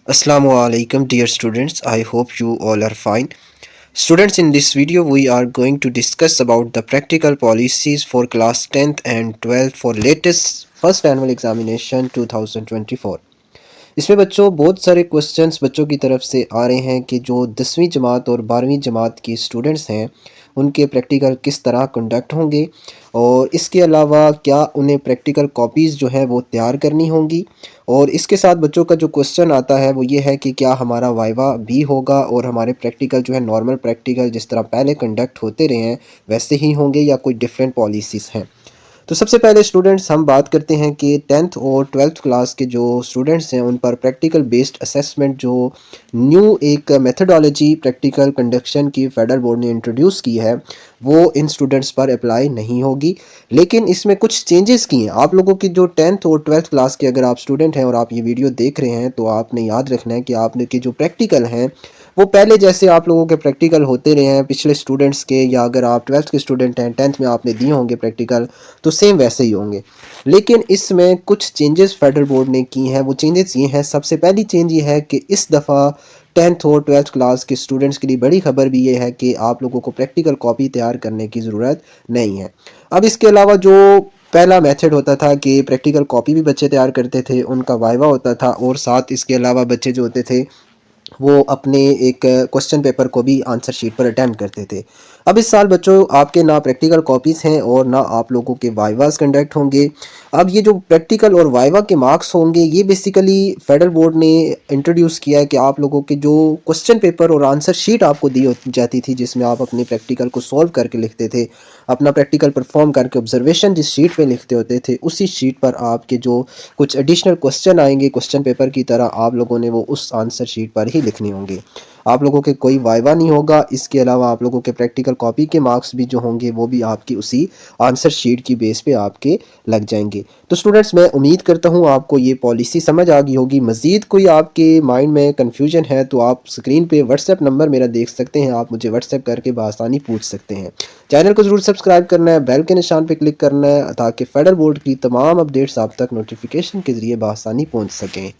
Assalamu alaikum dear students. I hope you all are fine. Students, in this video we are going to discuss about the practical policies for class 10th and 12th for latest first annual examination 2024. इसमें बच्चों बहुत सारे questions बच्चों की तरफ से आ रहे हैं कि जो 10वीं जमात और 12वीं जमात की स्टूडेंट्स हैं उनके प्रैक्टिकल किस तरह कंडक्ट होंगे और इसके अलावा क्या उन्हें प्रैक्टिकल कॉपीज़ जो है वो तैयार करनी होंगी। और इसके साथ बच्चों का जो क्वेश्चन आता है वो ये है कि क्या हमारा वाइवा भी होगा और हमारे प्रैक्टिकल जो है नॉर्मल प्रैक्टिकल जिस तरह पहले कंडक्ट होते रहे हैं वैसे ही होंगे या कोई डिफरेंट पॉलिसीज़ हैं। तो सबसे पहले स्टूडेंट्स हम बात करते हैं कि 10th और 12th क्लास के जो स्टूडेंट्स हैं उन पर प्रैक्टिकल बेस्ड असेसमेंट जो न्यू एक मेथडोलॉजी प्रैक्टिकल कंडक्शन की फेडरल बोर्ड ने इंट्रोड्यूस की है वो इन स्टूडेंट्स पर अप्लाई नहीं होगी। लेकिन इसमें कुछ चेंजेस किए हैं। आप लोगों की जो 10th और 12th क्लास के अगर आप स्टूडेंट हैं और आप ये वीडियो देख रहे हैं तो आपने याद रखना है कि आपने के जो प्रैक्टिकल हैं वो पहले जैसे आप लोगों के प्रैक्टिकल होते रहे हैं पिछले स्टूडेंट्स के, या अगर आप 12th के स्टूडेंट हैं 10th में आपने दिए होंगे प्रैक्टिकल तो सेम वैसे ही होंगे। लेकिन इसमें कुछ चेंजेस फेडरल बोर्ड ने की हैं। वो चेंजेस ये हैं, सबसे पहली चेंज ये है कि इस दफ़ा 10th और 12th क्लास के स्टूडेंट्स के लिए बड़ी खबर भी ये है कि आप लोगों को प्रैक्टिकल कॉपी तैयार करने की ज़रूरत नहीं है। अब इसके अलावा जो पहला मेथड होता था कि प्रैक्टिकल कॉपी भी बच्चे तैयार करते थे, उनका वाइवा होता था और साथ इसके अलावा बच्चे जो होते थे वो अपने एक क्वेश्चन पेपर को भी आंसर शीट पर अटैम्प्ट करते थे। अब इस साल बच्चों आपके ना प्रैक्टिकल कॉपीज़ हैं और ना आप लोगों के वाइवास कंडक्ट होंगे। अब ये जो प्रैक्टिकल और वाइवा के मार्क्स होंगे ये बेसिकली फेडरल बोर्ड ने इंट्रोड्यूस किया है कि आप लोगों के जो क्वेश्चन पेपर और आंसर शीट आपको दी जाती थी जिसमें आप अपने प्रैक्टिकल को सॉल्व करके लिखते थे, अपना प्रैक्टिकल परफॉर्म करके ऑब्जर्वेशन जिस शीट पे लिखते होते थे उसी शीट पर आपके जो कुछ एडिशनल क्वेश्चन आएंगे क्वेश्चन पेपर की तरह आप लोगों ने वो उस आंसर शीट पर ही लिखने होंगे। आप लोगों के कोई वाइवा नहीं होगा। इसके अलावा आप लोगों के प्रैक्टिकल कॉपी के मार्क्स भी जो होंगे वो भी आपकी उसी आंसर शीट की बेस पे आपके लग जाएंगे। तो स्टूडेंट्स मैं उम्मीद करता हूँ आपको ये पॉलिसी समझ आ गई होगी। मज़ीद कोई आपके माइंड में कन्फ्यूजन है तो आप स्क्रीन पे व्हाट्सएप नंबर मेरा देख सकते हैं, आप मुझे व्हाट्सएप करके बआसानी पूछ सकते हैं। चैनल को ज़रूर सब्सक्राइब करना है, बेल के निशान पर क्लिक करना है ताकि फेडरल बोर्ड की तमाम अपडेट्स आप तक नोटिफिकेशन के ज़रिए बआसानी पहुँच सकें।